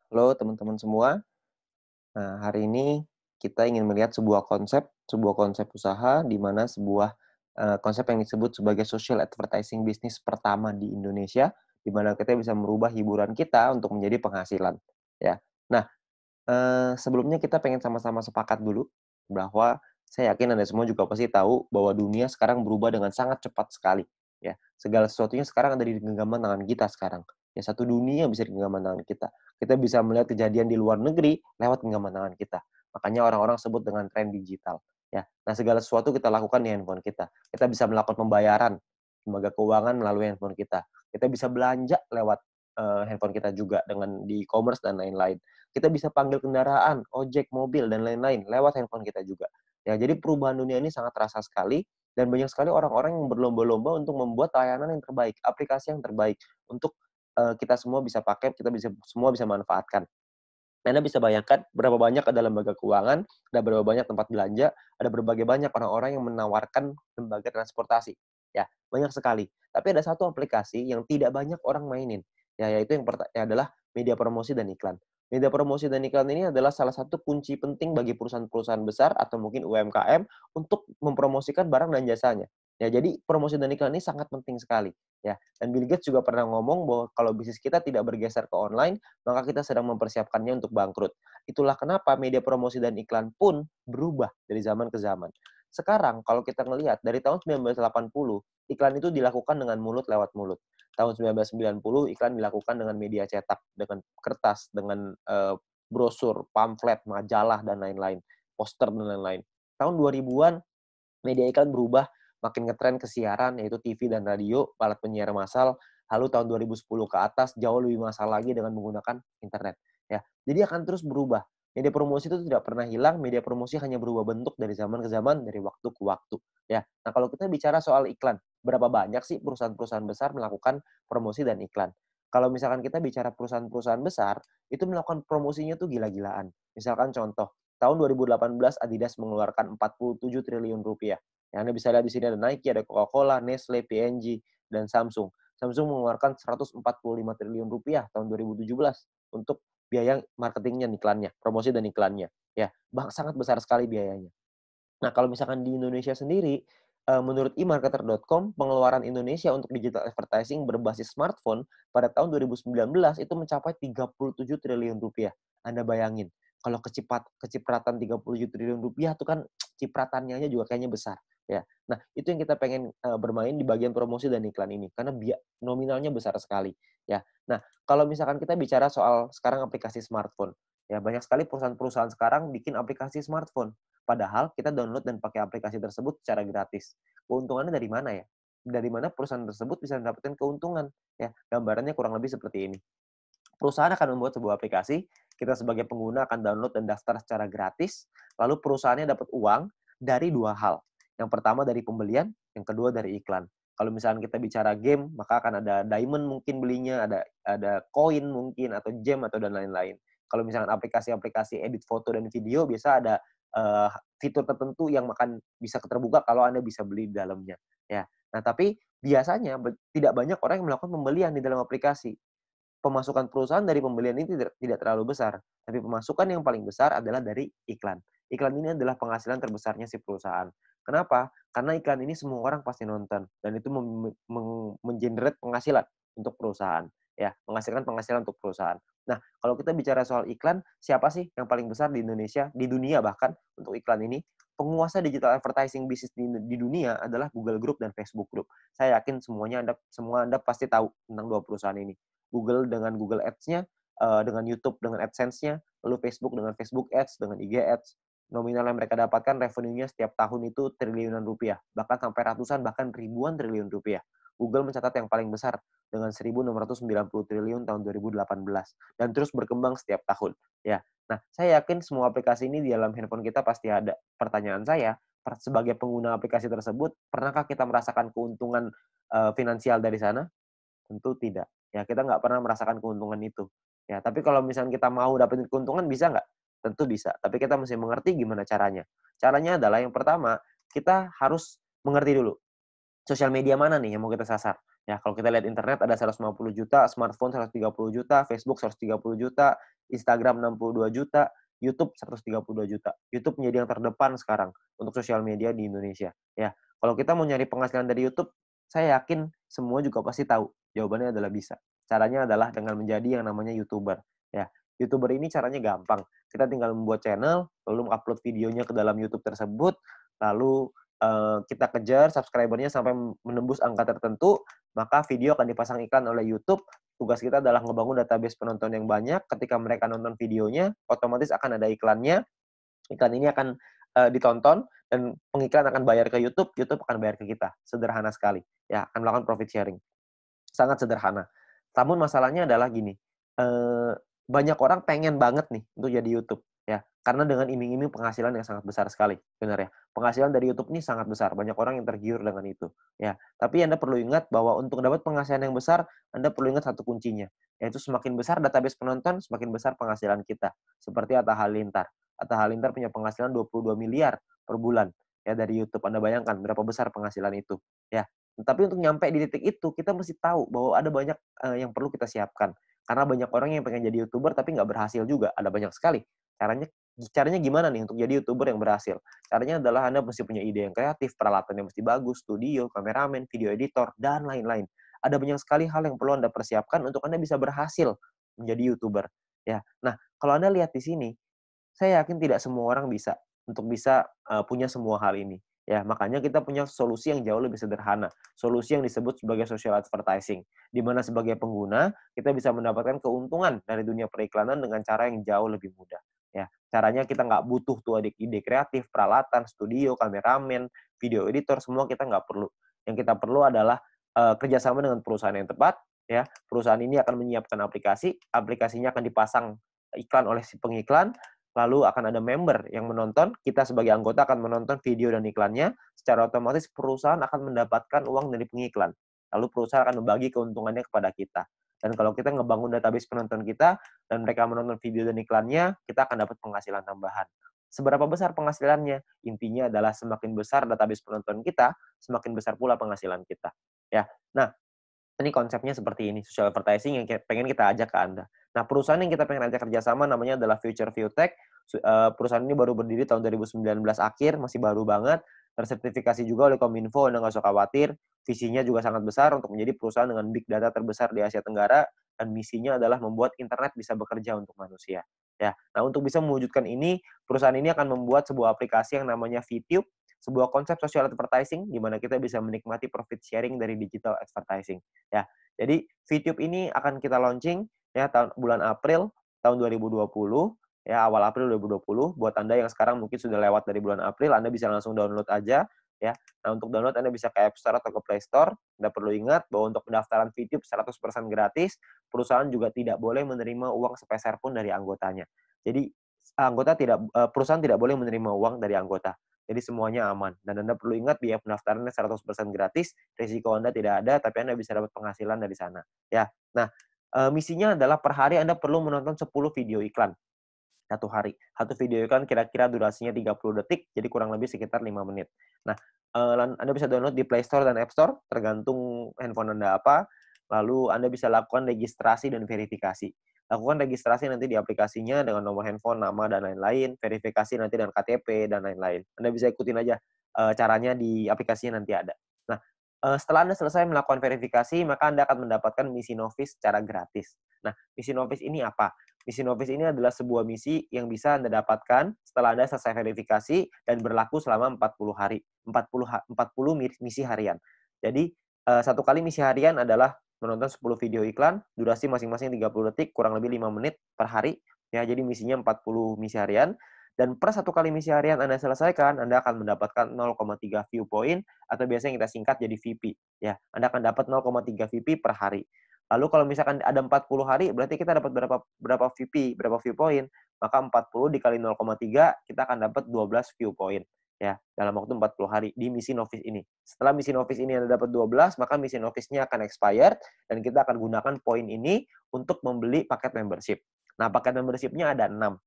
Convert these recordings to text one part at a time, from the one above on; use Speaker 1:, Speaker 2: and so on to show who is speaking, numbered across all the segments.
Speaker 1: Halo teman-teman semua. Nah, hari ini kita ingin melihat sebuah konsep usaha di mana konsep yang disebut sebagai social advertising bisnis pertama di Indonesia, di mana kita bisa merubah hiburan kita untuk menjadi penghasilan, ya. Nah, sebelumnya kita pengen sama-sama sepakat dulu bahwa saya yakin Anda semua juga pasti tahu bahwa dunia sekarang berubah dengan sangat cepat sekali, ya. Segala sesuatunya sekarang ada di genggaman tangan kita sekarang. Ya, satu dunia bisa di genggaman tangan kita. Kita bisa melihat kejadian di luar negeri lewat genggaman tangan kita. Makanya orang-orang sebut dengan tren digital, ya. Nah, segala sesuatu kita lakukan di handphone kita. Kita bisa melakukan pembayaran lembaga keuangan melalui handphone kita. Kita bisa belanja lewat, handphone kita juga dengan di e-commerce dan lain-lain. Kita bisa panggil kendaraan, ojek, mobil, dan lain-lain lewat handphone kita juga. Ya, jadi perubahan dunia ini sangat terasa sekali dan banyak sekali orang-orang yang berlomba-lomba untuk membuat layanan yang terbaik, aplikasi yang terbaik untuk kita semua bisa pakai, semua bisa manfaatkan. Anda bisa bayangkan berapa banyak ada lembaga keuangan, ada berapa banyak tempat belanja, ada berbagai banyak orang-orang yang menawarkan lembaga transportasi. Ya, banyak sekali. Tapi ada satu aplikasi yang tidak banyak orang mainin, ya, yaitu yang adalah media promosi dan iklan. Media promosi dan iklan ini adalah salah satu kunci penting bagi perusahaan-perusahaan besar atau mungkin UMKM untuk mempromosikan barang dan jasanya. Ya, jadi promosi dan iklan ini sangat penting sekali, ya. Dan Bill Gates juga pernah ngomong bahwa kalau bisnis kita tidak bergeser ke online, maka kita sedang mempersiapkannya untuk bangkrut. Itulah kenapa media promosi dan iklan pun berubah dari zaman ke zaman. Sekarang kalau kita ngelihat dari tahun 1980, iklan itu dilakukan dengan mulut lewat mulut. Tahun 1990 iklan dilakukan dengan media cetak, dengan kertas, dengan brosur, pamflet, majalah dan lain-lain, poster dan lain-lain. Tahun 2000-an media iklan berubah makin ngetren ke siaran yaitu TV dan radio, alat penyiar massal, lalu tahun 2010 ke atas jauh lebih massal lagi dengan menggunakan internet, ya. Jadi akan terus berubah. Media promosi itu tidak pernah hilang, media promosi hanya berubah bentuk dari zaman ke zaman, dari waktu ke waktu, ya. Nah, kalau kita bicara soal iklan, berapa banyak sih perusahaan-perusahaan besar melakukan promosi dan iklan? Kalau misalkan kita bicara perusahaan-perusahaan besar, itu melakukan promosinya tuh gila-gilaan. Misalkan contoh, tahun 2018 Adidas mengeluarkan 47 triliun rupiah. Ya, Anda bisa lihat di sini ada Nike, ada Coca-Cola, Nestle, P&G, dan Samsung. Samsung mengeluarkan 145 triliun rupiah tahun 2017 untuk biaya marketingnya, iklannya, promosi dan iklannya. Ya, sangat besar sekali biayanya. Nah, kalau misalkan di Indonesia sendiri, menurut emarketer.com, pengeluaran Indonesia untuk digital advertising berbasis smartphone pada tahun 2019 itu mencapai 37 triliun rupiah. Anda bayangin, kalau kecipratan 37 triliun rupiah itu kan cipratannya aja juga kayaknya besar, ya. Nah, itu yang kita pengen, bermain di bagian promosi dan iklan ini, karena nominalnya besar sekali, ya. Nah, kalau misalkan kita bicara soal sekarang aplikasi smartphone, ya banyak sekali perusahaan-perusahaan sekarang bikin aplikasi smartphone. Padahal kita download dan pakai aplikasi tersebut secara gratis. Keuntungannya dari mana ya? Dari mana perusahaan tersebut bisa mendapatkan keuntungan? Ya, gambarannya kurang lebih seperti ini. Perusahaan akan membuat sebuah aplikasi, kita sebagai pengguna akan download dan daftar secara gratis, lalu perusahaannya dapat uang dari dua hal. Yang pertama dari pembelian, yang kedua dari iklan. Kalau misalnya kita bicara game, maka akan ada diamond mungkin belinya, ada koin mungkin, atau gem, atau dan lain-lain. Kalau misalnya aplikasi-aplikasi edit foto dan video, biasa ada uh, fitur tertentu yang akan bisa terbuka kalau Anda bisa beli di dalamnya. Ya. Nah, tapi biasanya tidak banyak orang yang melakukan pembelian di dalam aplikasi. Pemasukan perusahaan dari pembelian ini tidak tidak terlalu besar, tapi pemasukan yang paling besar adalah dari iklan. Iklan ini adalah penghasilan terbesarnya si perusahaan. Kenapa? Karena iklan ini semua orang pasti nonton dan itu penghasilan untuk perusahaan, ya, menghasilkan penghasilan untuk perusahaan. Nah, kalau kita bicara soal iklan, siapa sih yang paling besar di Indonesia, di dunia bahkan untuk iklan ini? Penguasa digital advertising bisnis di dunia adalah Google Group dan Facebook Group. Saya yakin semua Anda pasti tahu tentang dua perusahaan ini. Google dengan Google Ads-nya, dengan YouTube dengan AdSense-nya, lalu Facebook dengan Facebook Ads, dengan IG Ads. Nominal yang mereka dapatkan revenue-nya setiap tahun itu triliunan rupiah, bahkan sampai ratusan, bahkan ribuan triliun rupiah. Google mencatat yang paling besar dengan 1.690 triliun tahun 2018 dan terus berkembang setiap tahun. Ya, nah saya yakin semua aplikasi ini di dalam handphone kita pasti ada. Pertanyaan saya, sebagai pengguna aplikasi tersebut, pernahkah kita merasakan keuntungan finansial dari sana? Tentu tidak. Ya, kita nggak pernah merasakan keuntungan itu. Ya, tapi kalau misalnya kita mau dapetin keuntungan bisa nggak? Tentu bisa, tapi kita mesti mengerti gimana caranya. Caranya adalah yang pertama, kita harus mengerti dulu, sosial media mana nih yang mau kita sasar. Ya, kalau kita lihat internet ada 150 juta, smartphone 130 juta, Facebook 130 juta, Instagram 62 juta, YouTube 132 juta. YouTube menjadi yang terdepan sekarang untuk sosial media di Indonesia. Ya, kalau kita mau nyari penghasilan dari YouTube, saya yakin semua juga pasti tahu. Jawabannya adalah bisa. Caranya adalah dengan menjadi yang namanya YouTuber. Ya, YouTuber ini caranya gampang. Kita tinggal membuat channel, lalu upload videonya ke dalam YouTube tersebut, lalu kita kejar subscriber-nya sampai menembus angka tertentu, maka video akan dipasang iklan oleh YouTube. Tugas kita adalah ngebangun database penonton yang banyak. Ketika mereka nonton videonya, otomatis akan ada iklannya. Iklan ini akan ditonton dan pengiklan akan bayar ke YouTube, YouTube akan bayar ke kita. Sederhana sekali. Ya, akan melakukan profit sharing. Sangat sederhana. Namun masalahnya adalah gini, banyak orang pengen banget nih untuk jadi YouTube, ya. Karena dengan iming-iming penghasilan yang sangat besar sekali, benar ya. Penghasilan dari YouTube ini sangat besar, banyak orang yang tergiur dengan itu, ya. Tapi Anda perlu ingat bahwa untuk dapat penghasilan yang besar, Anda perlu ingat satu kuncinya, yaitu semakin besar database penonton, semakin besar penghasilan kita. Seperti Atta Halilintar. Atta Halilintar punya penghasilan 22 miliar per bulan ya dari YouTube. Anda bayangkan berapa besar penghasilan itu, ya. Tapi untuk nyampe di titik itu, kita mesti tahu bahwa ada banyak yang perlu kita siapkan. Karena banyak orang yang pengen jadi YouTuber tapi nggak berhasil juga, ada banyak sekali. Caranya caranya gimana nih untuk jadi YouTuber yang berhasil? Caranya adalah Anda mesti punya ide yang kreatif, peralatan yang mesti bagus, studio, kameramen, video editor, dan lain-lain. Ada banyak sekali hal yang perlu Anda persiapkan untuk Anda bisa berhasil menjadi YouTuber. Ya. Nah, kalau Anda lihat di sini, saya yakin tidak semua orang bisa punya semua hal ini. Ya, makanya kita punya solusi yang jauh lebih sederhana. Solusi yang disebut sebagai social advertising, di mana sebagai pengguna kita bisa mendapatkan keuntungan dari dunia periklanan dengan cara yang jauh lebih mudah. Ya, caranya kita nggak butuh tuh ide kreatif, peralatan, studio, kameramen, video editor, semua kita nggak perlu. Yang kita perlu adalah kerjasama dengan perusahaan yang tepat. Ya, perusahaan ini akan menyiapkan aplikasi, aplikasinya akan dipasang iklan oleh si pengiklan, lalu akan ada member yang menonton, kita sebagai anggota akan menonton video dan iklannya, secara otomatis perusahaan akan mendapatkan uang dari pengiklan. Lalu perusahaan akan membagi keuntungannya kepada kita. Dan kalau kita ngebangun database penonton kita, dan mereka menonton video dan iklannya, kita akan dapat penghasilan tambahan. Seberapa besar penghasilannya? Intinya adalah semakin besar database penonton kita, semakin besar pula penghasilan kita. Ya, nah ini konsepnya seperti ini, social advertising yang pengen kita ajak ke Anda. Nah, perusahaan yang kita pengen ajak kerjasama namanya adalah Future View Tech. Perusahaan ini baru berdiri tahun 2019 akhir, masih baru banget. Tersertifikasi juga oleh Kominfo, Anda nggak usah khawatir. Visinya juga sangat besar untuk menjadi perusahaan dengan big data terbesar di Asia Tenggara, dan misinya adalah membuat internet bisa bekerja untuk manusia. Ya, nah untuk bisa mewujudkan ini, perusahaan ini akan membuat sebuah aplikasi yang namanya VTube, sebuah konsep social advertising di mana kita bisa menikmati profit sharing dari digital advertising. Ya, jadi VTube ini akan kita launching ya bulan April tahun 2020 ya, awal April 2020. Buat Anda yang sekarang mungkin sudah lewat dari bulan April, Anda bisa langsung download aja ya. Nah, untuk download Anda bisa ke App Store atau ke Play Store. Anda perlu ingat bahwa untuk pendaftaran VTube 100% gratis, perusahaan juga tidak boleh menerima uang sepeser pun dari anggotanya. Jadi perusahaan tidak boleh menerima uang dari anggota. Jadi semuanya aman. Dan Anda perlu ingat biaya pendaftarannya 100% gratis, risiko Anda tidak ada, tapi Anda bisa dapat penghasilan dari sana. Ya. Nah, misinya adalah per hari Anda perlu menonton 10 video iklan satu hari. Satu video iklan kira-kira durasinya 30 detik, jadi kurang lebih sekitar 5 menit. Nah, Anda bisa download di Play Store dan App Store, tergantung handphone Anda apa. Lalu Anda bisa lakukan registrasi dan verifikasi. Lakukan registrasi nanti di aplikasinya dengan nomor handphone, nama, dan lain-lain. Verifikasi nanti dengan KTP, dan lain-lain. Anda bisa ikutin aja caranya di aplikasinya nanti ada. Nah, setelah Anda selesai melakukan verifikasi, maka Anda akan mendapatkan misi novice secara gratis. Nah, misi novice ini apa? Misi novice ini adalah sebuah misi yang bisa Anda dapatkan setelah Anda selesai verifikasi dan berlaku selama 40 hari. 40 misi harian. Jadi, satu kali misi harian adalah menonton 10 video iklan, durasi masing-masing 30 detik, kurang lebih 5 menit per hari. Ya, jadi misinya 40 misi harian. Dan per satu kali misi harian Anda selesaikan, Anda akan mendapatkan 0,3 view point, atau biasanya kita singkat jadi VP. Ya, Anda akan dapat 0,3 VP per hari. Lalu kalau misalkan ada 40 hari, berarti kita dapat berapa VP, berapa view point. Maka 40 dikali 0,3, kita akan dapat 12 view point. Ya, dalam waktu 40 hari di misi novice ini. Setelah misi novice ini Anda dapat 12, maka misi novice-nya akan expired, dan kita akan gunakan poin ini untuk membeli paket membership. Nah, paket membership-nya ada 6.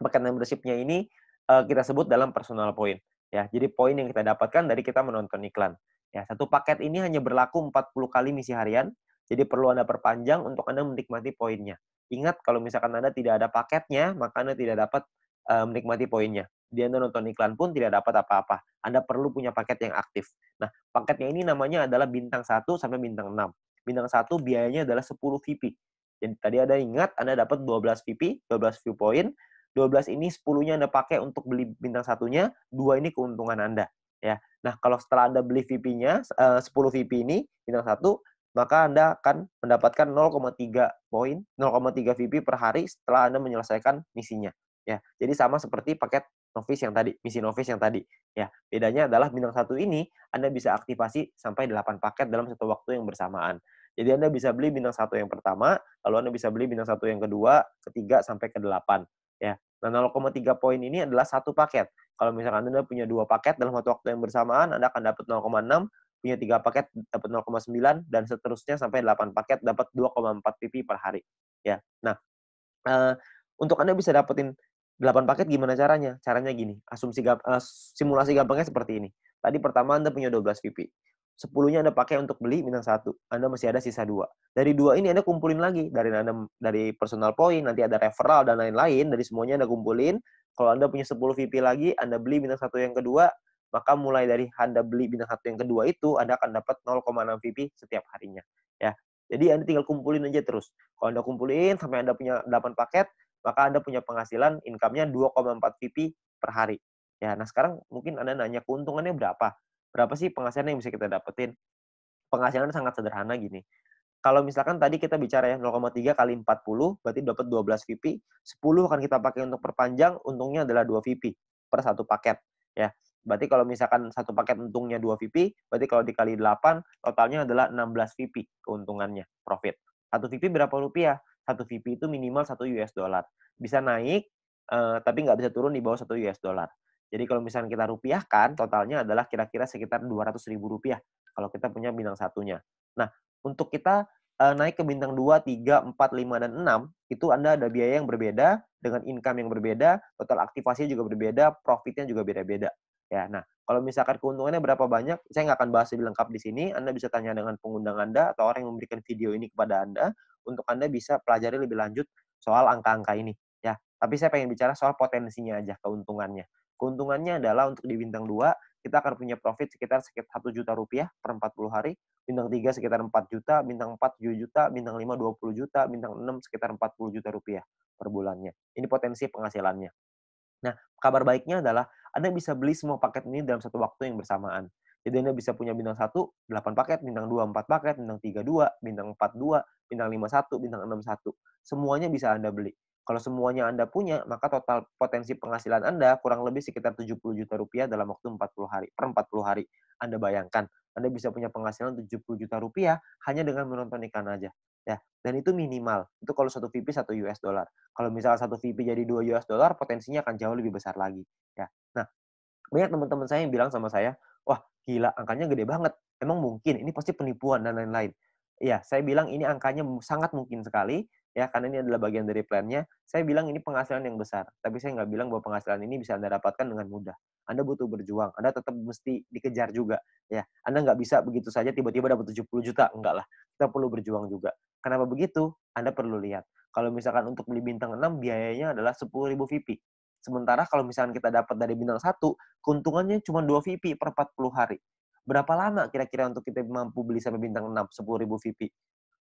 Speaker 1: Paket membership-nya ini kita sebut dalam personal point. Ya, jadi poin yang kita dapatkan dari kita menonton iklan. Ya, satu paket ini hanya berlaku 40 kali misi harian, jadi perlu Anda perpanjang untuk Anda menikmati poinnya. Ingat kalau misalkan Anda tidak ada paketnya, maka Anda tidak dapat menikmati poinnya. Dia Anda nonton iklan pun tidak dapat apa-apa. Anda perlu punya paket yang aktif. Nah, paketnya ini namanya adalah bintang 1 sampai bintang 6. Bintang 1 biayanya adalah 10 VP. Jadi tadi Anda ingat Anda dapat 12 VP, 12 view point. 12 ini 10-nya Anda pakai untuk beli bintang satunya, 2 ini keuntungan Anda. Ya. Nah, kalau setelah Anda beli VP-nya, 10 VP ini, bintang 1, maka Anda akan mendapatkan 0,3 poin, 0,3 VP per hari setelah Anda menyelesaikan misinya. Ya, jadi sama seperti paket novice yang tadi, misi novice yang tadi. Ya, bedanya adalah bintang 1 ini Anda bisa aktivasi sampai 8 paket dalam satu waktu yang bersamaan. Jadi Anda bisa beli bintang 1 yang pertama, lalu Anda bisa beli bintang 1 yang kedua, ketiga, sampai ke-8. Ya. Nah, 0,3 poin ini adalah satu paket. Kalau misalkan Anda punya 2 paket dalam waktu yang bersamaan, Anda akan dapat 0,6, punya 3 paket dapat 0,9, dan seterusnya sampai 8 paket dapat 2,4 PP per hari. Ya. Nah, eee, untuk Anda bisa dapetin 8 paket gimana caranya? Caranya gini, simulasi gampangnya seperti ini. Tadi pertama Anda punya 12 VP. 10-nya Anda pakai untuk beli bintang 1, Anda masih ada sisa 2. Dari 2 ini Anda kumpulin lagi, dari personal point, nanti ada referral dan lain-lain, dari semuanya Anda kumpulin. Kalau Anda punya 10 VP lagi, Anda beli bintang 1 yang kedua, maka mulai dari Anda beli bintang 1 yang kedua itu, Anda akan dapat 0,6 VP setiap harinya, ya. Jadi Anda tinggal kumpulin aja terus. Kalau Anda kumpulin sampai Anda punya 8 paket, maka Anda punya penghasilan income-nya 2,4 VP per hari. Ya, nah sekarang mungkin Anda nanya keuntungannya berapa? Berapa sih penghasilan yang bisa kita dapetin? Penghasilan sangat sederhana gini. Kalau misalkan tadi kita bicara ya 0,3 kali 40 berarti dapat 12 VP, 10 akan kita pakai untuk perpanjang, untungnya adalah 2 VP per satu paket ya. Berarti kalau misalkan satu paket untungnya 2 VP, berarti kalau dikali 8 totalnya adalah 16 VP keuntungannya, profit. Satu VP berapa rupiah? Satu VP itu minimal 1 US dollar. Bisa naik tapi nggak bisa turun di bawah 1 US dollar. Jadi kalau misalnya kita rupiahkan, totalnya adalah kira-kira sekitar Rp200.000 kalau kita punya bintang satunya. Nah, untuk kita naik ke bintang 2, 3, 4, 5, dan 6, itu Anda ada biaya yang berbeda, dengan income yang berbeda, total aktivasinya juga berbeda, profitnya juga beda-beda. Ya, nah, kalau misalkan keuntungannya berapa banyak, saya nggak akan bahas lebih lengkap di sini. Anda bisa tanya dengan pengundang Anda atau orang yang memberikan video ini kepada Anda, untuk Anda bisa pelajari lebih lanjut soal angka-angka ini. Ya, tapi saya pengen bicara soal potensinya aja, keuntungannya. Keuntungannya adalah untuk di bintang 2, kita akan punya profit sekitar Rp1.000.000 per 40 hari, bintang 3 sekitar 4 juta, bintang 4 7 juta, bintang 5 20 juta, bintang 6 sekitar Rp40 juta per bulannya. Ini potensi penghasilannya. Nah, kabar baiknya adalah Anda bisa beli semua paket ini dalam satu waktu yang bersamaan. Jadi Anda bisa punya bintang 1, 8 paket, bintang 2, 4 paket, bintang 3, 2, bintang 4, 2, bintang 5, 1, bintang 6, 1. Semuanya bisa Anda beli. Kalau semuanya Anda punya, maka total potensi penghasilan Anda kurang lebih sekitar Rp70 juta dalam waktu 40 hari, per 40 hari. Anda bayangkan, Anda bisa punya penghasilan Rp70 juta hanya dengan menonton iklan aja. Ya, dan itu minimal. Itu kalau satu VP 1 US dollar. Kalau misalnya satu VP jadi 2 US dollar, potensinya akan jauh lebih besar lagi. Ya. Nah, banyak teman-teman saya yang bilang sama saya, "Wah, gila, angkanya gede banget. Emang mungkin? Ini pasti penipuan dan lain-lain." Iya, saya bilang ini angkanya sangat mungkin sekali, ya, karena ini adalah bagian dari plan-nya. Saya bilang ini penghasilan yang besar, tapi saya nggak bilang bahwa penghasilan ini bisa Anda dapatkan dengan mudah. Anda butuh berjuang, Anda tetap mesti dikejar juga, ya. Anda nggak bisa begitu saja tiba-tiba dapat 70 juta, enggak lah. Kita perlu berjuang juga. Kenapa begitu? Anda perlu lihat. Kalau misalkan untuk beli bintang 6 biayanya adalah 10.000 VP. Sementara kalau misalkan kita dapat dari bintang 1, keuntungannya cuma 2 VP per 40 hari. Berapa lama kira-kira untuk kita mampu beli sampai bintang 6, 10.000 VP?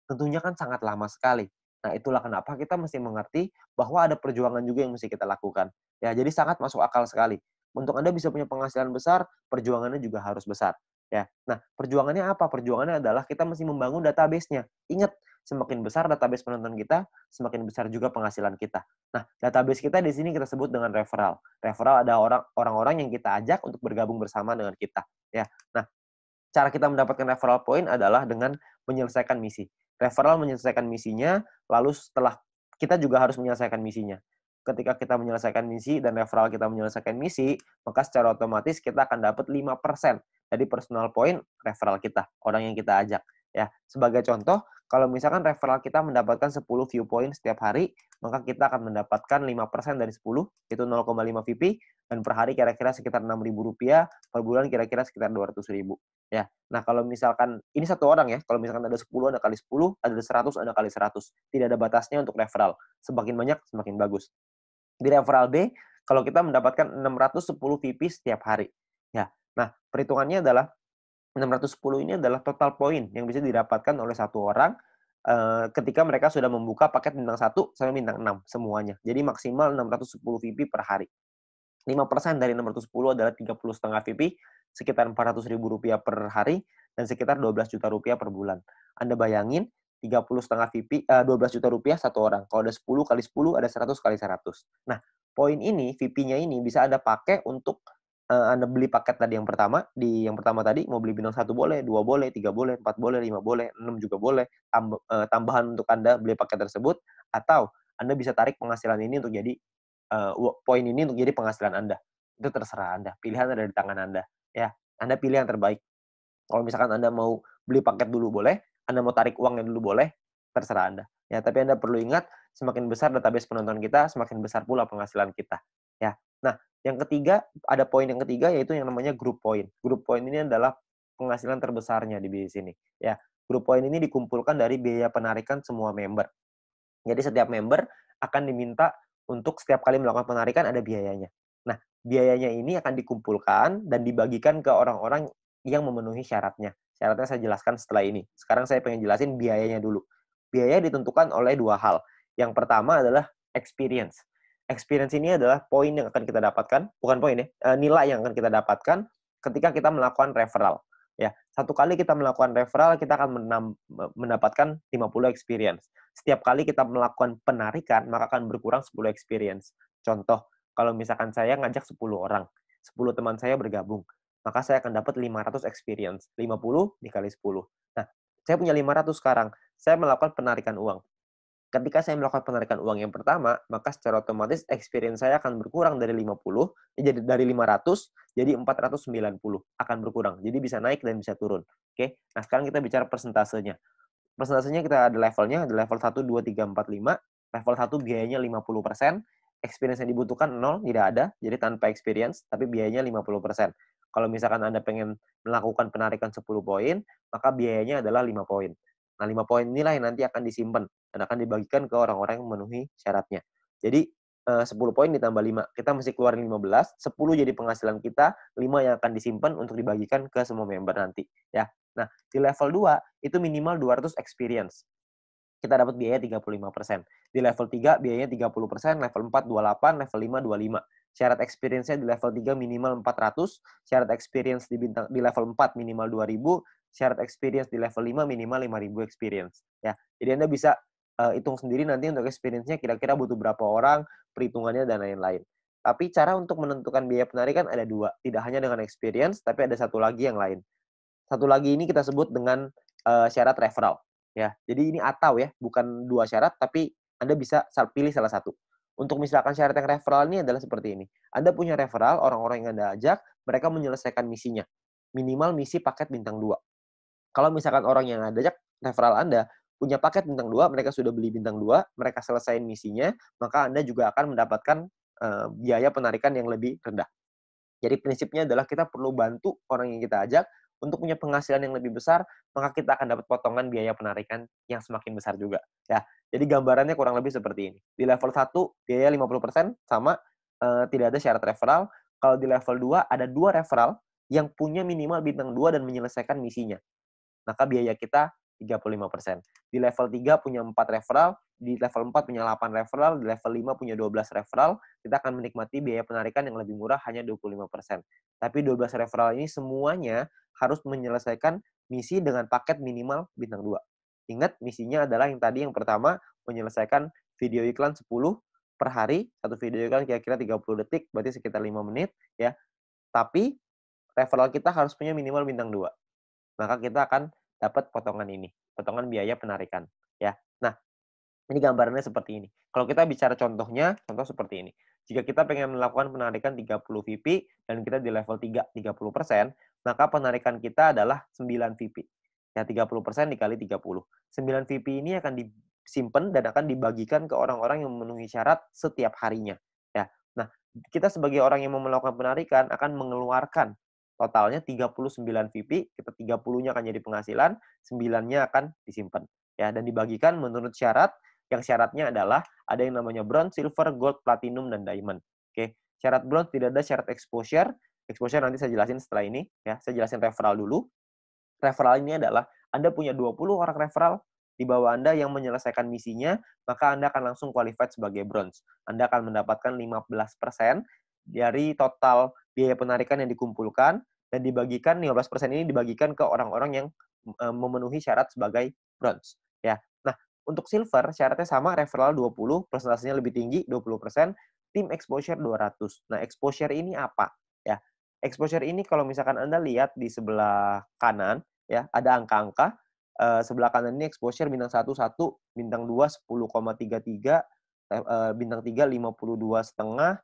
Speaker 1: Tentunya kan sangat lama sekali. Nah, itulah kenapa kita mesti mengerti bahwa ada perjuangan juga yang mesti kita lakukan. Ya, jadi sangat masuk akal sekali. Untuk Anda bisa punya penghasilan besar, perjuangannya juga harus besar. Ya. Nah, perjuangannya apa? Perjuangannya adalah kita mesti membangun database-nya. Ingat, semakin besar database penonton kita, semakin besar juga penghasilan kita. Nah, database kita di sini kita sebut dengan referral. Referral ada orang-orang yang kita ajak untuk bergabung bersama dengan kita. Ya. Nah, cara kita mendapatkan referral point adalah dengan menyelesaikan misi. Referral menyelesaikan misinya, lalu setelah kita juga harus menyelesaikan misinya. Ketika kita menyelesaikan misi dan referral kita menyelesaikan misi, maka secara otomatis kita akan dapat 5% dari personal point referral kita, orang yang kita ajak. Ya, sebagai contoh, kalau misalkan referral kita mendapatkan 10 view point setiap hari, maka kita akan mendapatkan 5% dari 10, itu 0,5 VP, dan per hari kira-kira sekitar Rp6.000, per bulan kira-kira sekitar Rp200.000. ya. Nah, kalau misalkan ini satu orang ya, kalau misalkan ada 10, ada kali 10, ada 100, ada kali 100. Tidak ada batasnya untuk referral. Semakin banyak, semakin bagus. Di referral B, kalau kita mendapatkan 610 VP setiap hari. Ya. Nah, perhitungannya adalah 610 ini adalah total poin yang bisa didapatkan oleh satu orang ketika mereka sudah membuka paket bintang 1 sampai bintang 6 semuanya. Jadi maksimal 610 VP per hari. 5% dari 610 adalah 30,5 VP, sekitar Rp400.000 per hari, dan sekitar Rp12 juta per bulan. Anda bayangin, 30,5 VP, 12 juta rupiah satu orang. Kalau ada 10 kali 10, ada 100 kali 100. Nah, poin ini, VP-nya ini bisa Anda pakai untuk Anda beli paket tadi yang pertama, di yang pertama tadi mau beli bintang 1 boleh, 2 boleh, 3 boleh, 4 boleh, 5 boleh, 6 juga boleh, tambahan untuk Anda beli paket tersebut, atau Anda bisa tarik penghasilan ini untuk jadi poin ini untuk jadi penghasilan Anda. Itu terserah Anda, pilihan ada di tangan Anda, ya. Anda pilih yang terbaik. Kalau misalkan Anda mau beli paket dulu boleh, Anda mau tarik uangnya dulu boleh, terserah Anda. Ya, tapi Anda perlu ingat, semakin besar database penonton kita, semakin besar pula penghasilan kita, ya. Nah, yang ketiga, ada poin yang ketiga yaitu yang namanya group point. Group point ini adalah penghasilan terbesarnya di bisnis ini, ya. Group point ini dikumpulkan dari biaya penarikan semua member. Jadi setiap member akan diminta untuk setiap kali melakukan penarikan ada biayanya. Nah, biayanya ini akan dikumpulkan dan dibagikan ke orang-orang yang memenuhi syaratnya. Syaratnya saya jelaskan setelah ini. Sekarang saya pengen jelasin biayanya dulu. Biaya ditentukan oleh dua hal. Yang pertama adalah experience. Experience ini adalah poin yang akan kita dapatkan, bukan poin ya, nilai yang akan kita dapatkan ketika kita melakukan referral. Ya, satu kali kita melakukan referral, kita akan mendapatkan 50 experience. Setiap kali kita melakukan penarikan, maka akan berkurang 10 experience. Contoh, kalau misalkan saya ngajak 10 orang, 10 teman saya bergabung, maka saya akan dapat 500 experience. 50 dikali 10. Nah, saya punya 500 sekarang. Saya melakukan penarikan uang. Ketika saya melakukan penarikan uang yang pertama, maka secara otomatis experience saya akan berkurang dari 50, jadi dari 500 jadi 490 akan berkurang. Jadi bisa naik dan bisa turun. Oke. Nah, sekarang kita bicara persentasenya. Persentasenya kita ada levelnya, ada level 1, 2, 3, 4, 5. Level 1 biayanya 50%, experience yang dibutuhkan 0, tidak ada, jadi tanpa experience, tapi biayanya 50%. Kalau misalkan Anda pengen melakukan penarikan 10 poin, maka biayanya adalah 5 poin. Nah, 5 poin inilah yang nanti akan disimpan dan akan dibagikan ke orang-orang yang memenuhi syaratnya. Jadi, 10 poin ditambah 5, kita mesti keluarin 15, 10 jadi penghasilan kita, 5 yang akan disimpan untuk dibagikan ke semua member nanti, ya. Nah, di level 2 itu minimal 200 experience. Kita dapat biaya 35%. Di level 3 biayanya 30%, level 4 28, level 5 25. Syarat experience-nya di level 3 minimal 400, syarat experience di level 4 minimal 2000, syarat experience di level 5 minimal 5000 experience. Ya. Jadi Anda bisa hitung sendiri nanti untuk experience-nya kira-kira butuh berapa orang, perhitungannya dan lain-lain. Tapi cara untuk menentukan biaya penarikan ada dua. Tidak hanya dengan experience, tapi ada satu lagi yang lain. Satu lagi ini kita sebut dengan syarat referral, ya. Jadi ini atau ya, bukan dua syarat, tapi Anda bisa pilih salah satu. Untuk misalkan syarat yang referral ini adalah seperti ini. Anda punya referral, orang-orang yang Anda ajak, mereka menyelesaikan misinya. Minimal misi paket bintang 2. Kalau misalkan orang yang Anda ajak, referral Anda, punya paket bintang 2, mereka sudah beli bintang 2, mereka selesaiin misinya, maka Anda juga akan mendapatkan biaya penarikan yang lebih rendah. Jadi prinsipnya adalah kita perlu bantu orang yang kita ajak untuk punya penghasilan yang lebih besar, maka kita akan dapat potongan biaya penarikan yang semakin besar juga. Ya, jadi gambarannya kurang lebih seperti ini. Di level 1 biaya 50% sama, tidak ada syarat referral. Kalau di level 2 ada 2 referral yang punya minimal bintang 2 dan menyelesaikan misinya, maka biaya kita 35%. Di level 3 punya 4 referral, di level 4 punya 8 referral, di level 5 punya 12 referral, kita akan menikmati biaya penarikan yang lebih murah hanya 25%. Tapi 12 referral ini semuanya harus menyelesaikan misi dengan paket minimal bintang 2. Ingat, misinya adalah yang tadi yang pertama, menyelesaikan video iklan 10 per hari, satu video iklan kira-kira 30 detik, berarti sekitar 5 menit, ya. Tapi referral kita harus punya minimal bintang 2. Maka kita akan dapat potongan ini, potongan biaya penarikan, ya. Nah, ini gambarannya seperti ini. Kalau kita bicara contohnya, contoh seperti ini. Jika kita pengen melakukan penarikan 30 VP dan kita di level 3, 30%, maka penarikan kita adalah 9 VP. Ya, 30% dikali 30. 9 VP ini akan disimpan dan akan dibagikan ke orang-orang yang memenuhi syarat setiap harinya. Ya. Nah, kita sebagai orang yang mau melakukan penarikan akan mengeluarkan Totalnya 39 VP, kita 30-nya akan jadi penghasilan, 9-nya akan disimpan. Ya, dan dibagikan menurut syarat, yang syaratnya adalah ada yang namanya bronze, silver, gold, platinum, dan diamond. Oke, syarat bronze tidak ada syarat exposure. Exposure nanti saya jelasin setelah ini, ya. Saya jelasin referral dulu. Referral ini adalah Anda punya 20 orang referral di bawah Anda yang menyelesaikan misinya, maka Anda akan langsung qualified sebagai bronze. Anda akan mendapatkan 15% dari total biaya penarikan yang dikumpulkan dan dibagikan 15% ini dibagikan ke orang-orang yang memenuhi syarat sebagai bronze, ya. Nah, untuk silver syaratnya sama, referral 20, persentasenya lebih tinggi 20%, tim exposure 200. Nah, exposure ini apa? Ya, exposure ini kalau misalkan Anda lihat di sebelah kanan, ya, ada angka-angka, sebelah kanan ini exposure bintang 1, bintang 2, 10,33, bintang 3, 52,5,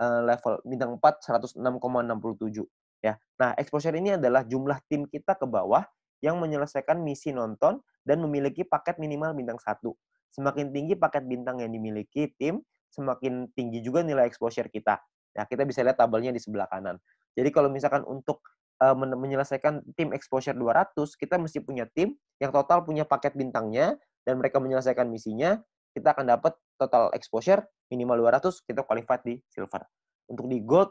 Speaker 1: level bintang 4, 106,67, ya. Nah, exposure ini adalah jumlah tim kita ke bawah yang menyelesaikan misi nonton dan memiliki paket minimal bintang 1. Semakin tinggi paket bintang yang dimiliki tim, semakin tinggi juga nilai exposure kita. Ya, kita bisa lihat tabelnya di sebelah kanan. Jadi kalau misalkan untuk menyelesaikan tim exposure 200, kita mesti punya tim yang total punya paket bintangnya dan mereka menyelesaikan misinya, kita akan dapat total exposure minimal 200, kita qualified di silver. Untuk di gold,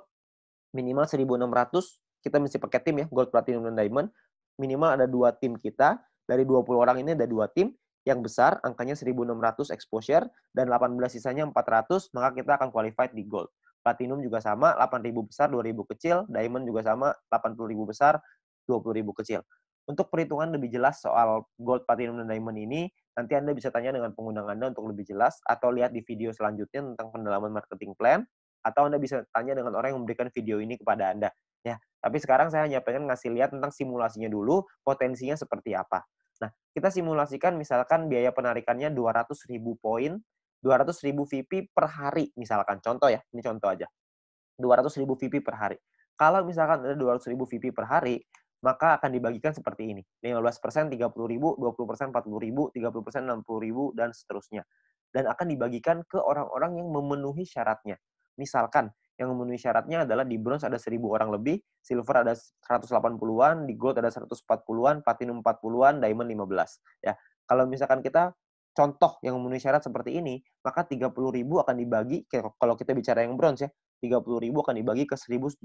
Speaker 1: minimal 1.600, kita mesti pakai tim ya, gold, platinum, dan diamond. Minimal ada 2 tim kita, dari 20 orang ini ada 2 tim, yang besar angkanya 1.600 exposure, dan 18 sisanya 400, maka kita akan qualified di gold. Platinum juga sama, 8.000 besar, 2.000 kecil. Diamond juga sama, 80.000 besar, 20.000 kecil. Untuk perhitungan lebih jelas soal gold, platinum, dan diamond ini, nanti Anda bisa tanya dengan pengundang Anda untuk lebih jelas, atau lihat di video selanjutnya tentang pendalaman marketing plan, atau Anda bisa tanya dengan orang yang memberikan video ini kepada Anda. Ya, tapi sekarang saya hanya pengen ngasih lihat tentang simulasinya dulu, potensinya seperti apa. Nah, kita simulasikan misalkan biaya penarikannya 200.000 poin, 200.000 VP per hari misalkan. Contoh ya, ini contoh aja. 200.000 VP per hari. Kalau misalkan ada 200.000 VP per hari, maka akan dibagikan seperti ini. 15% 30.000, 20% 40.000, 30% 60.000, dan seterusnya. Dan akan dibagikan ke orang-orang yang memenuhi syaratnya. Misalkan, yang memenuhi syaratnya adalah di bronze ada 1.000 orang lebih, silver ada 180-an, di gold ada 140-an, platinum 40-an, diamond 15. Ya, kalau misalkan kita contoh yang memenuhi syarat seperti ini, maka 30.000 akan dibagi, kalau kita bicara yang bronze ya, 30.000 akan dibagi ke 1.790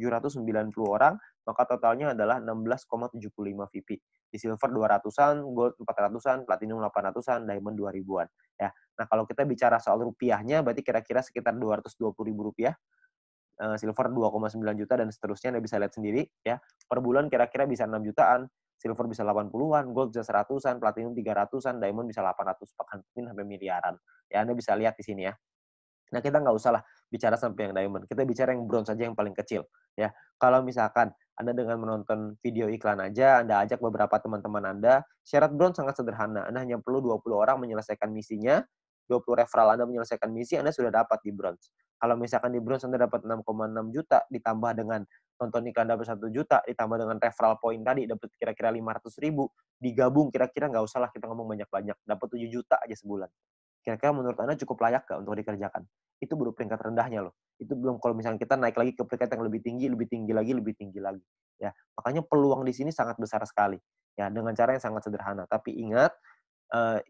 Speaker 1: orang, maka totalnya adalah 16,75 VP. Di silver 200-an, gold 400-an, platinum 800-an, diamond 2.000-an. Ya. Nah, kalau kita bicara soal rupiahnya, berarti kira-kira sekitar Rp220.000, silver 2,9 juta, dan seterusnya. Anda bisa lihat sendiri. Ya. Per bulan kira-kira bisa 6 jutaan, silver bisa 80-an, gold bisa 100-an, platinum 300-an, diamond bisa 800, bahkan mungkin sampai miliaran. Ya, Anda bisa lihat di sini ya. Nah, kita nggak usah lah bicara sampai yang diamond. Kita bicara yang bronze saja yang paling kecil. Ya, kalau misalkan Anda dengan menonton video iklan aja, Anda ajak beberapa teman-teman Anda, syarat bronze sangat sederhana. Anda hanya perlu 20 orang menyelesaikan misinya, 20 referral Anda menyelesaikan misi, Anda sudah dapat di bronze. Kalau misalkan di bronze Anda dapat 6,6 juta, ditambah dengan nonton iklan dapat 1 juta, ditambah dengan referral point tadi dapat kira-kira 500.000, digabung kira-kira nggak usah lah kita ngomong banyak-banyak, dapat 7 juta aja sebulan. Kira-kira menurut Anda cukup layak nggak untuk dikerjakan? Itu baru peringkat rendahnya loh. Itu belum kalau misalnya kita naik lagi ke peringkat yang lebih tinggi lagi, lebih tinggi lagi. Ya, makanya peluang di sini sangat besar sekali. Ya, dengan cara yang sangat sederhana. Tapi ingat,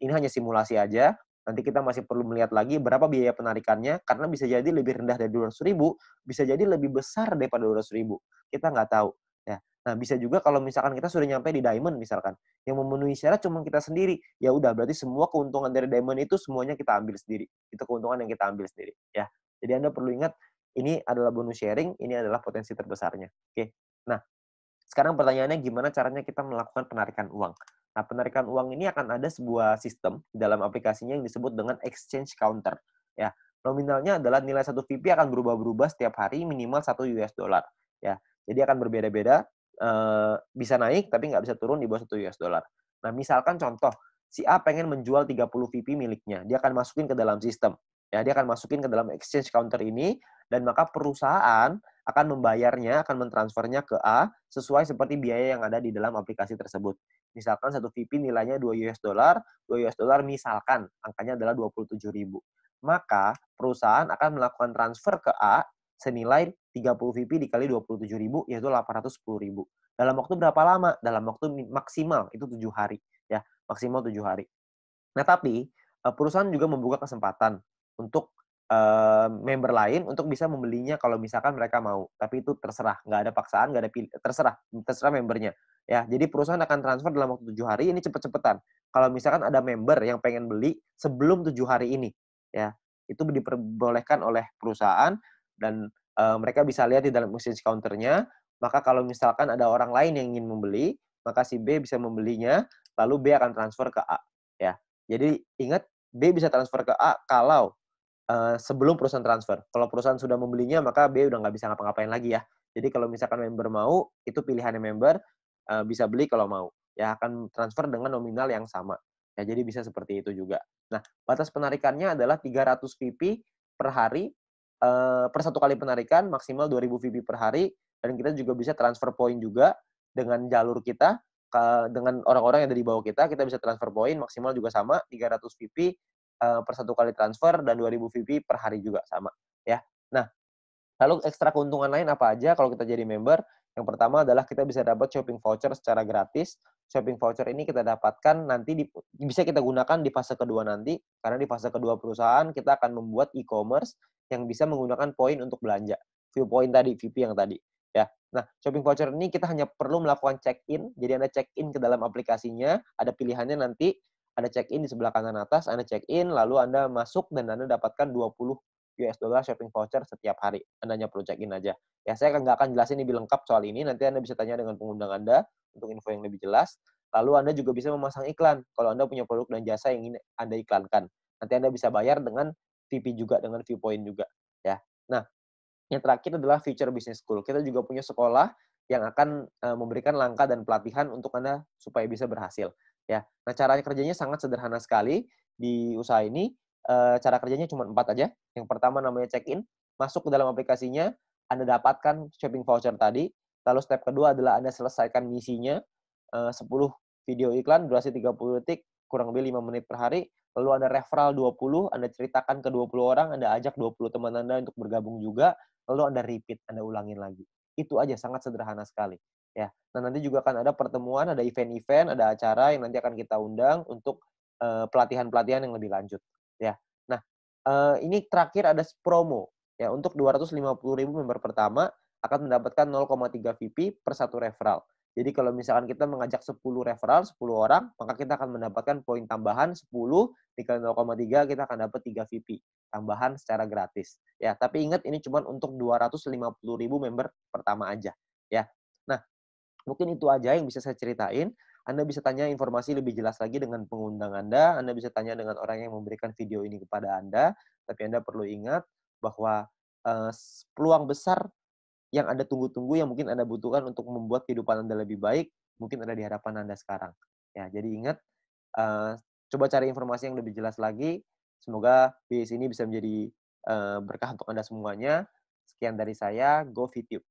Speaker 1: ini hanya simulasi aja. Nanti kita masih perlu melihat lagi berapa biaya penarikannya, karena bisa jadi lebih rendah dari 200.000, bisa jadi lebih besar daripada 200.000. Kita nggak tahu. Ya. Nah, bisa juga kalau misalkan kita sudah nyampe di diamond misalkan, yang memenuhi syarat cuma kita sendiri, ya udah berarti semua keuntungan dari diamond itu semuanya kita ambil sendiri. Itu keuntungan yang kita ambil sendiri. Ya. Jadi Anda perlu ingat, ini adalah bonus sharing, ini adalah potensi terbesarnya. Oke. Nah, sekarang pertanyaannya gimana caranya kita melakukan penarikan uang? Nah, penarikan uang ini akan ada sebuah sistem di dalam aplikasinya yang disebut dengan exchange counter. Ya, nominalnya adalah nilai satu VP akan berubah-berubah setiap hari minimal 1 US dollar. Ya, jadi akan berbeda-beda, bisa naik tapi nggak bisa turun di bawah 1 US dollar. Nah, misalkan contoh, si A pengen menjual 30 VP miliknya, dia akan masukin ke dalam sistem. Ya, dia akan masukin ke dalam exchange counter ini, dan maka perusahaan akan membayarnya, akan mentransfernya ke A sesuai seperti biaya yang ada di dalam aplikasi tersebut. Misalkan satu VP nilainya 2 US dollar, 2 US dollar misalkan angkanya adalah 27.000. Maka perusahaan akan melakukan transfer ke A senilai 30 VP dikali 27.000 yaitu 810.000. Dalam waktu berapa lama? Dalam waktu maksimal itu 7 hari ya, maksimal 7 hari. Nah, tapi perusahaan juga membuka kesempatan untuk member lain untuk bisa membelinya kalau misalkan mereka mau. Tapi itu terserah, nggak ada paksaan, nggak ada terserah, terserah membernya. Ya, jadi perusahaan akan transfer dalam waktu 7 hari ini cepet-cepetan. Kalau misalkan ada member yang pengen beli sebelum 7 hari ini, ya, itu diperbolehkan oleh perusahaan dan mereka bisa lihat di dalam exchange counter-nya. Maka kalau misalkan ada orang lain yang ingin membeli, maka si B bisa membelinya, lalu B akan transfer ke A. Ya, jadi ingat B bisa transfer ke A kalau sebelum perusahaan transfer. Kalau perusahaan sudah membelinya, maka B udah nggak bisa ngapa-ngapain lagi ya. Jadi kalau misalkan member mau, itu pilihannya member, bisa beli kalau mau. Ya akan transfer dengan nominal yang sama. Ya jadi bisa seperti itu juga. Nah, batas penarikannya adalah 300 VP per hari, per satu kali penarikan, maksimal 2.000 VP per hari, dan kita juga bisa transfer point juga dengan jalur kita, dengan orang-orang yang ada di bawah kita bisa transfer point, maksimal juga sama, 300 VP per satu kali transfer dan 2.000 VP per hari juga sama ya. Nah, lalu ekstra keuntungan lain apa aja kalau kita jadi member? Yang pertama adalah kita bisa dapat shopping voucher secara gratis. Shopping voucher ini kita dapatkan nanti bisa kita gunakan di fase kedua nanti, karena di fase kedua perusahaan kita akan membuat e-commerce yang bisa menggunakan poin untuk belanja. View point tadi, VP yang tadi. Ya. Nah, shopping voucher ini kita hanya perlu melakukan check-in. Jadi Anda check-in ke dalam aplikasinya, ada pilihannya nanti, ada check-in di sebelah kanan atas, Anda check-in, lalu Anda masuk dan Anda dapatkan 20 US dollar shopping voucher setiap hari. Anda hanya perlu check-in aja. Ya, saya nggak akan jelasin lebih lengkap soal ini. Nanti Anda bisa tanya dengan pengundang Anda untuk info yang lebih jelas. Lalu Anda juga bisa memasang iklan. Kalau Anda punya produk dan jasa yang ingin Anda iklankan. Nanti Anda bisa bayar dengan VP juga, dengan viewpoint juga. Ya. Nah, yang terakhir adalah Future Business School. Kita juga punya sekolah yang akan memberikan langkah dan pelatihan untuk Anda supaya bisa berhasil. Ya, nah cara kerjanya sangat sederhana sekali di usaha ini. Cara kerjanya cuma 4 aja. Yang pertama namanya check-in, masuk ke dalam aplikasinya, Anda dapatkan shopping voucher tadi. Lalu step kedua adalah Anda selesaikan misinya, 10 video iklan durasi 30 detik, kurang lebih 5 menit per hari. Lalu Anda referral 20, Anda ceritakan ke 20 orang, Anda ajak 20 teman Anda untuk bergabung juga, lalu Anda repeat, Anda ulangin lagi. Itu aja, sangat sederhana sekali. Ya. Nah, nanti juga akan ada pertemuan, ada event-event, ada acara yang nanti akan kita undang untuk pelatihan-pelatihan yang lebih lanjut. Ya. Nah, ini terakhir ada promo. Ya, untuk 250.000 member pertama akan mendapatkan 0,3 VP per satu referral. Jadi kalau misalkan kita mengajak 10 referral, 10 orang, maka kita akan mendapatkan poin tambahan 10 dikali 0,3 kita akan dapat 3 VP tambahan secara gratis. Ya, tapi ingat ini cuma untuk 250.000 member pertama aja, ya. Nah, mungkin itu aja yang bisa saya ceritain. Anda bisa tanya informasi lebih jelas lagi dengan pengundang Anda bisa tanya dengan orang yang memberikan video ini kepada Anda, tapi Anda perlu ingat bahwa peluang besar yang Anda tunggu-tunggu, yang mungkin Anda butuhkan untuk membuat kehidupan Anda lebih baik, mungkin ada di hadapan Anda sekarang. Ya, jadi ingat, coba cari informasi yang lebih jelas lagi. Semoga bis ini bisa menjadi berkah untuk Anda semuanya. Sekian dari saya, Go Fit You.